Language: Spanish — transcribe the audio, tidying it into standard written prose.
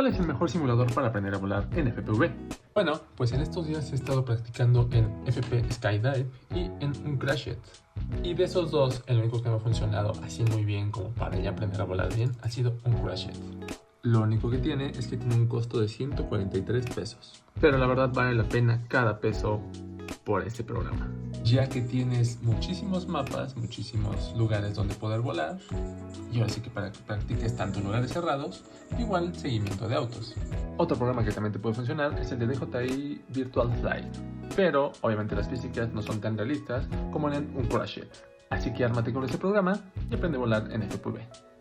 ¿Cuál es el mejor simulador para aprender a volar en FPV? Bueno, pues en estos días he estado practicando en FP Skydive y en un Crashit. Y de esos dos, el único que me ha funcionado así muy bien como para ya aprender a volar bien ha sido un Crashit. Lo único que tiene es que tiene un costo de 143 pesos. Pero la verdad vale la pena cada peso por este programa, Ya que tienes muchísimos mapas, muchísimos lugares donde poder volar, y ahora sí que para que practiques tanto en lugares cerrados, igual seguimiento de autos. Otro programa que también te puede funcionar es el de DJI Virtual Flight, pero obviamente las físicas no son tan realistas como en un Crashit. Así que ármate con ese programa y aprende a volar en FPV.